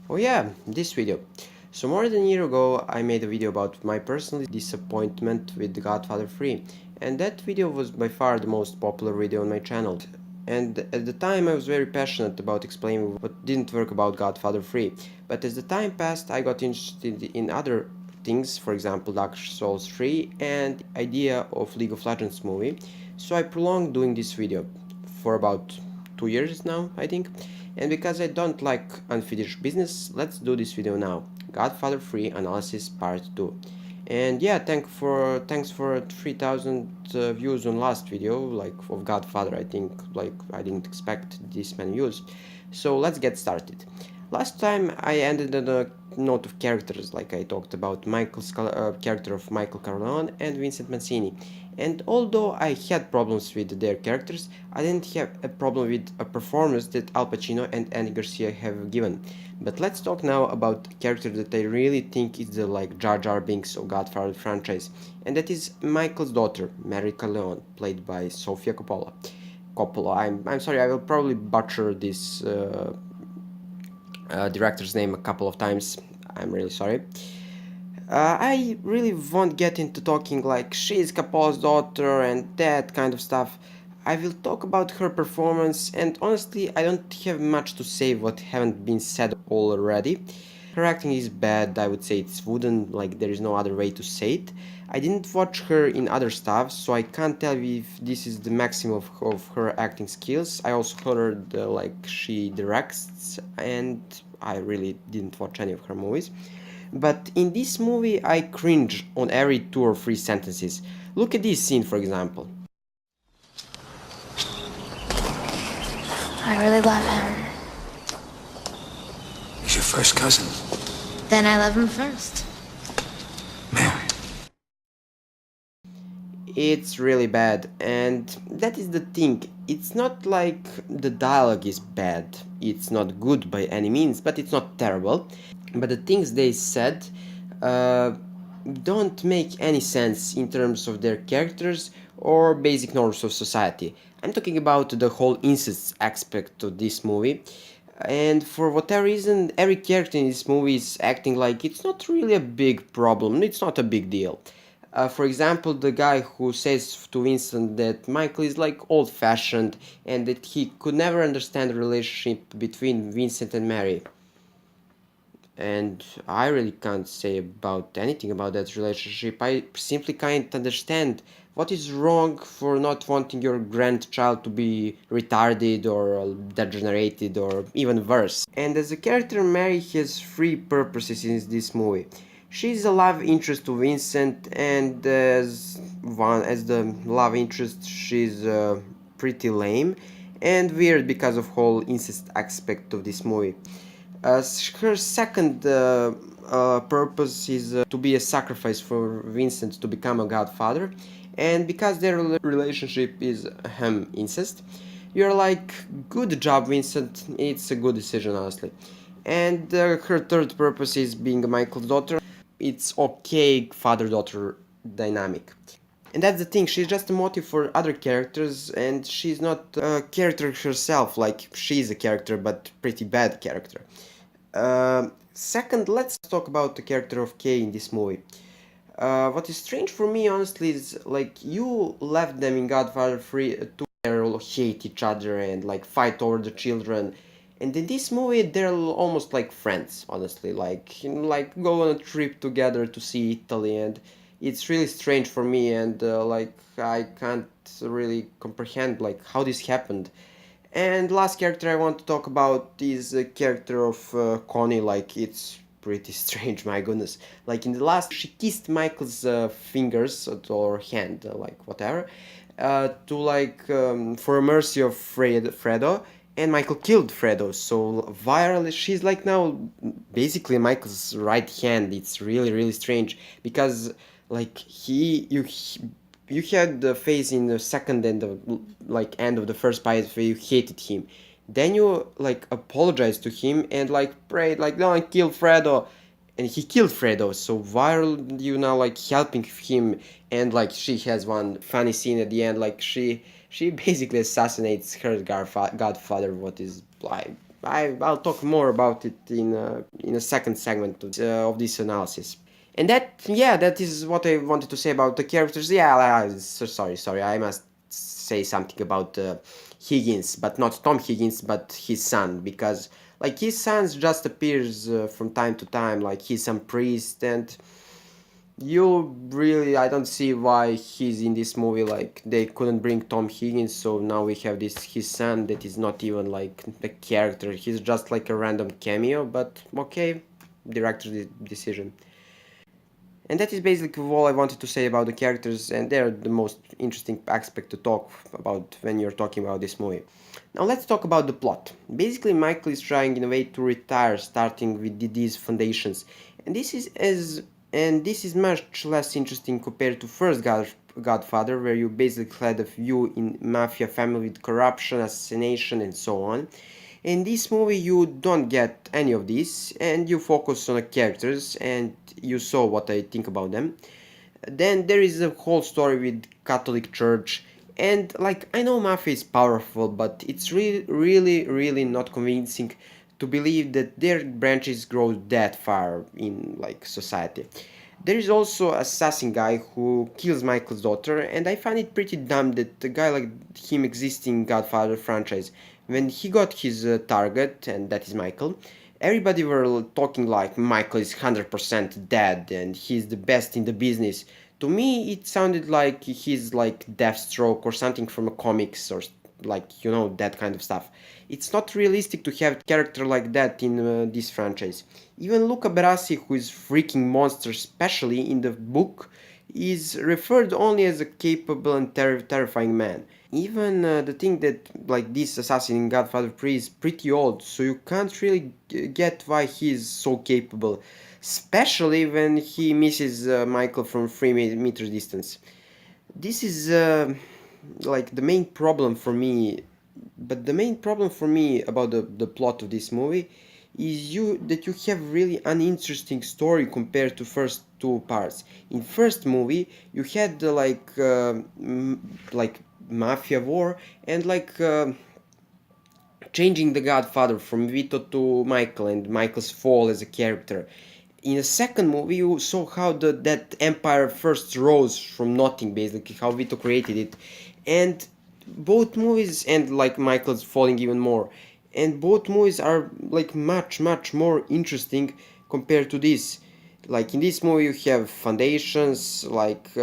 Oh yeah, this video. So more than a year ago I made a video about my personal disappointment with The Godfather 3, and that video was by far the most popular video on my channel. And at the time I was very passionate about explaining what didn't work about Godfather 3, but as the time passed I got interested in other things, for example Dark Souls 3 and the idea of League of Legends movie, so I prolonged doing this video for about 2 years now, I think. And because I don't like unfinished business, let's do this video now. Godfather 3 Analysis Part 2. And yeah, thanks for 3000 views on last video, like of Godfather. I think like I didn't expect this many views. So let's get started. Last time I ended on a note of characters, like I talked about Michael's character of Michael Corleone and Vincent Mancini. And although I had problems with their characters, I didn't have a problem with a performance that Al Pacino and Andy Garcia have given. But let's talk now about a character that I really think is the like Jar Jar Binks of Godfather franchise, and that is Michael's daughter, Mary Corleone, played by Sofia Coppola. I'm sorry, I will probably butcher this director's name a couple of times. I'm really sorry. I really won't get into talking like she's Capo's daughter and that kind of stuff. I will talk about her performance, and honestly I don't have much to say what haven't been said already. Her acting is bad, I would say it's wooden, like there is no other way to say it. I didn't watch her in other stuff, so I can't tell you if this is the maximum of her acting skills. I also heard like she directs, and I really didn't watch any of her movies. But in this movie I cringe on every two or three sentences. Look at this scene, for example. I really love him. He's your first cousin, Then I love him first. Mary. It's really bad, and that is the thing. It's not like the dialogue is bad. It's not good by any means, but it's not terrible. But the things they said uh, don't make any sense in terms of their characters or basic norms of society. I'm talking about the whole incest aspect of this movie. And for whatever reason, every character in this movie is acting like it's not really a big problem, it's not a big deal. For example, the guy who says to Vincent that Michael is like old fashioned and that he could never understand the relationship between Vincent and Mary. And I really can't say about anything about that relationship. I simply can't understand what is wrong for not wanting your grandchild to be retarded or degenerated or even worse. And as a character, Mary has three purposes in this movie. She's a love interest to Vincent, and as the love interest, she's pretty lame and weird because of whole incest aspect of this movie. Her second purpose is to be a sacrifice for Vincent to become a godfather, and because their relationship is incest, you're like, good job, Vincent. It's a good decision, honestly. And her third purpose is being Michael's daughter. It's okay father-daughter dynamic. And that's the thing, she's just a motive for other characters, and she's not a character herself, like she's a character, but pretty bad character. Second, let's talk about the character of Kay in this movie. What is strange for me, honestly, is like you left them in Godfather 3 to hate each other and like fight over the children, and in this movie they're almost like friends, honestly, like go on a trip together to see Italy, and it's really strange for me, and like I can't really comprehend like how this happened. And last character I want to talk about is the character of Connie. Like it's pretty strange, my goodness. Like in the last, she kissed Michael's fingers or hand, like whatever, to like for a mercy of Fredo, and Michael killed Fredo. So viral, she's like now basically Michael's right hand. It's really strange because like you had the phase in the second and the like end of the first part where you hated him. Then you like apologized to him and like prayed like don't kill Fredo, and he killed Fredo. So why are you now like helping him? And like she has one funny scene at the end, like she basically assassinates her godfather. What is like I'll talk more about it in a second segment of this analysis. And that, yeah, that is what I wanted to say about the characters. Yeah, sorry, I must say something about Higgins, but not Tom Higgins, but his son, because like his son just appears from time to time, like he's some priest, and you really, I don't see why he's in this movie. Like they couldn't bring Tom Higgins, so now we have this his son that is not even like a character. He's just like a random cameo, but okay, director's decision. And that is basically all I wanted to say about the characters, and they're the most interesting aspect to talk about when you're talking about this movie. Now let's talk about the plot. Basically, Michael is trying in a way to retire, starting with these foundations, and this is much less interesting compared to first Godfather, where you basically had a view in mafia family with corruption, assassination, and so on. In this movie, you don't get any of this, and you focus on the characters, and you saw what I think about them. Then there is a whole story with Catholic Church, and like I know mafia is powerful, but it's really not convincing to believe that their branches grow that far in like society. There is also assassin guy who kills Michael's daughter, and I find it pretty dumb that a guy like him exists in Godfather franchise. When he got his target, and that is Michael, everybody were talking like Michael is 100% dead and he's the best in the business. To me, it sounded like he's like Deathstroke or something from a comics or like you know that kind of stuff. It's not realistic to have a character like that in this franchise. Even Luca Berassi, who is freaking monster, especially in the book, is referred only as a capable and terrifying man. Even the thing that like this assassin in Godfather 3 is pretty old, so you can't really get why he is so capable, especially when he misses Michael from 3 meters distance. This is like the main problem for me. But the main problem for me about the plot of this movie is you have really uninteresting story compared to first two parts. In first movie you had the like mafia war and changing the Godfather from Vito to Michael and Michael's fall as a character. In the second movie, you saw how that empire first rose from nothing, basically how Vito created it, and both movies and like Michael's falling even more, and both movies are like much more interesting compared to this. Like in this movie, you have foundations, like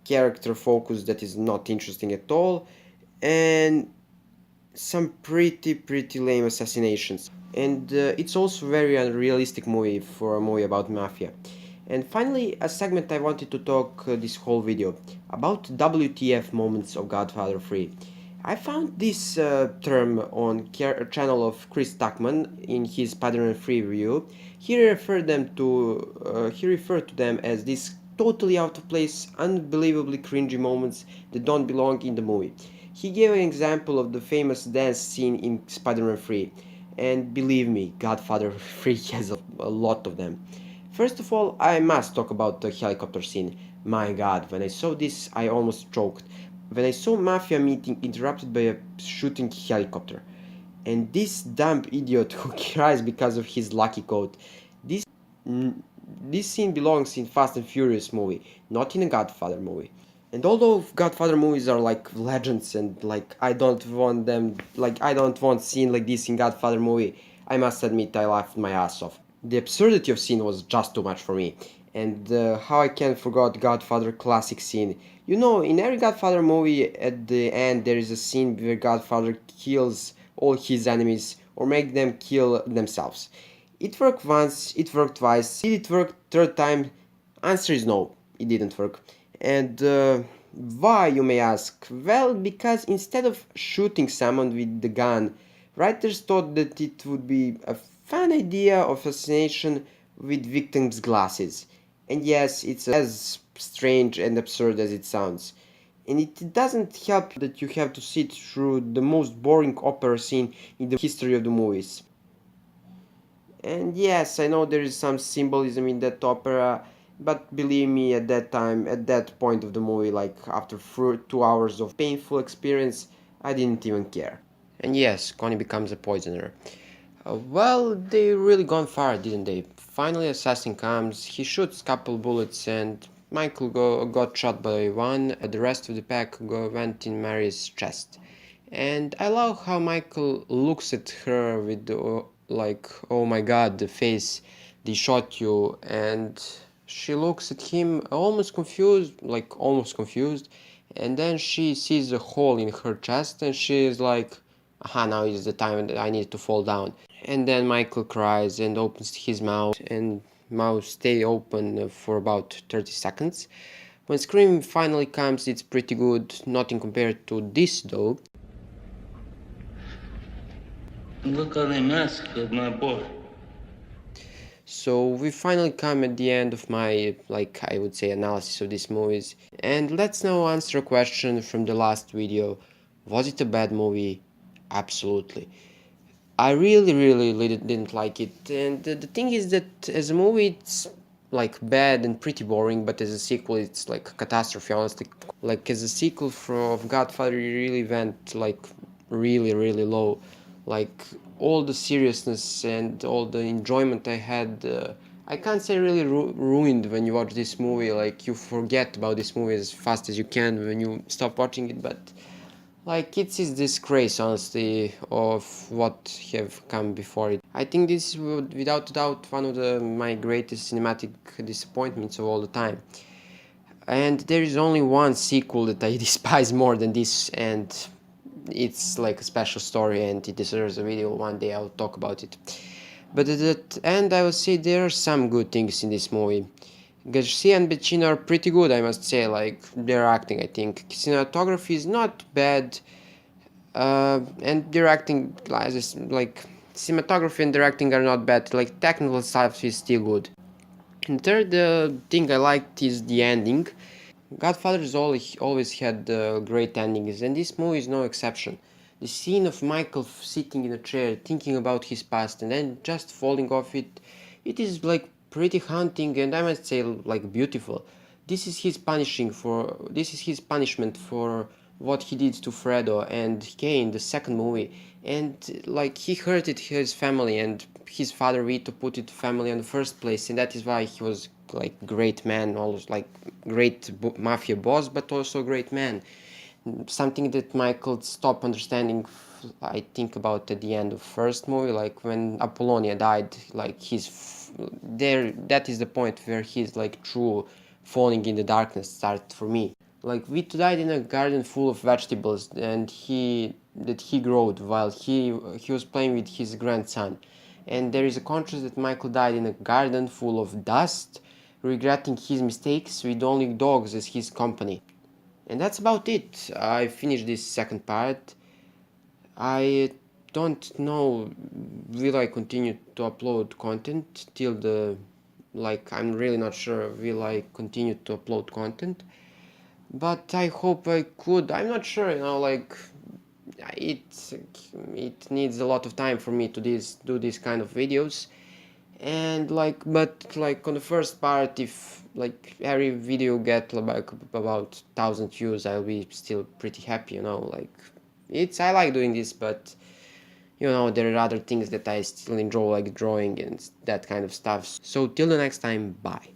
character focus that is not interesting at all, and some pretty lame assassinations. And it's also very unrealistic movie for a movie about mafia. And finally, a segment I wanted to talk this whole video about WTF moments of Godfather 3. I found this term on channel of Chris Tuckman in his Spider-Man 3 review. He referred to them as these totally out of place, unbelievably cringy moments that don't belong in the movie. He gave an example of the famous dance scene in Spider-Man 3, and believe me, Godfather 3 has a lot of them. First of all, I must talk about the helicopter scene. My god, when I saw this, I almost choked. When I saw Mafia meeting interrupted by a shooting helicopter. And this dumb idiot who cries because of his lucky coat. Mm, this scene belongs in Fast and Furious movie, not in a Godfather movie. And although Godfather movies are like legends and like I don't want scene like this in Godfather movie, I must admit I laughed my ass off. The absurdity of scene was just too much for me. And how I can forget Godfather classic scene. You know, in every Godfather movie at the end there is a scene where Godfather kills all his enemies or make them kill themselves. It worked once, it worked twice, did it work third time? Answer is no, it didn't work. And why, you may ask? Well, because instead of shooting someone with the gun, writers thought that it would be a fun idea of assassination with victims' glasses. And yes, it's as strange and absurd as it sounds. And it doesn't help that you have to sit through the most boring opera scene in the history of the movies. And yes, I know there is some symbolism in that opera, but believe me, at that time, at that point of the movie, like after 2 hours of painful experience, I didn't even care. And yes, Connie becomes a poisoner. Well, they really gone far, didn't they? Finally, assassin comes, he shoots couple bullets, and Michael got shot by one. The rest of the pack went in Mary's chest. And I love how Michael looks at her with like, oh my god, the face, they shot you, and she looks at him almost confused, and then she sees a hole in her chest, and she is like, aha, now is the time that I need to fall down. And then Michael cries and opens his mouth, and mouth stay open for about 30 seconds. When Scream finally comes, it's pretty good, nothing compared to this though. Look how they massacred my boy. So we finally come at the end of my, like, I would say, analysis of these movies. And let's now answer a question from the last video. Was it a bad movie? Absolutely. I really didn't like it. And the thing is that as a movie, it's like bad and pretty boring, but as a sequel, it's like a catastrophe, honestly. Like as a sequel of Godfather, it really went like really low. Like all the seriousness and all the enjoyment I had, I can't say really ruined when you watch this movie. Like you forget about this movie as fast as you can when you stop watching it, but like it's his disgrace, honestly, of what have come before it. I think this is without doubt one of my greatest cinematic disappointments of all the time. And there is only one sequel that I despise more than this, and it's like a special story, and it deserves a video. One day I'll talk about it. But at the end, I will say there are some good things in this movie. Garcia and Pacino are pretty good, I must say. Like their acting, I think cinematography is not bad, and their acting, like cinematography and directing are not bad. Like technical stuff is still good. And third thing I liked is the ending. Godfather's always had great endings, and this movie is no exception. The scene of Michael sitting in a chair, thinking about his past, and then just falling off it, it is like pretty haunting, and I must say like beautiful. This is his punishment for what he did to Fredo and Kay in the second movie, and like he hurted his family and his father Vito put it family in the first place, and that is why he was like great man, almost like great mafia boss, but also great man. Something that Michael stopped understanding, I think about at the end of first movie, like when Apollonia died, like he's there. That is the point where he's like true falling in the darkness started for me. Like Vito died in a garden full of vegetables, and he growed while he was playing with his grandson. And there is a contrast that Michael died in a garden full of dust, regretting his mistakes with only dogs as his company. And that's about it. I finished this second part. I don't know, will I continue to upload content till the, like, I'm really not sure will I continue to upload content, but I hope I could. I'm not sure, like it it needs a lot of time for me to do this kind of videos. And like, but like on the first part, if like every video get like about 1,000 views, I'll be still pretty happy, like I like doing this, but there are other things that I still enjoy, like drawing and that kind of stuff. So till the next time, bye.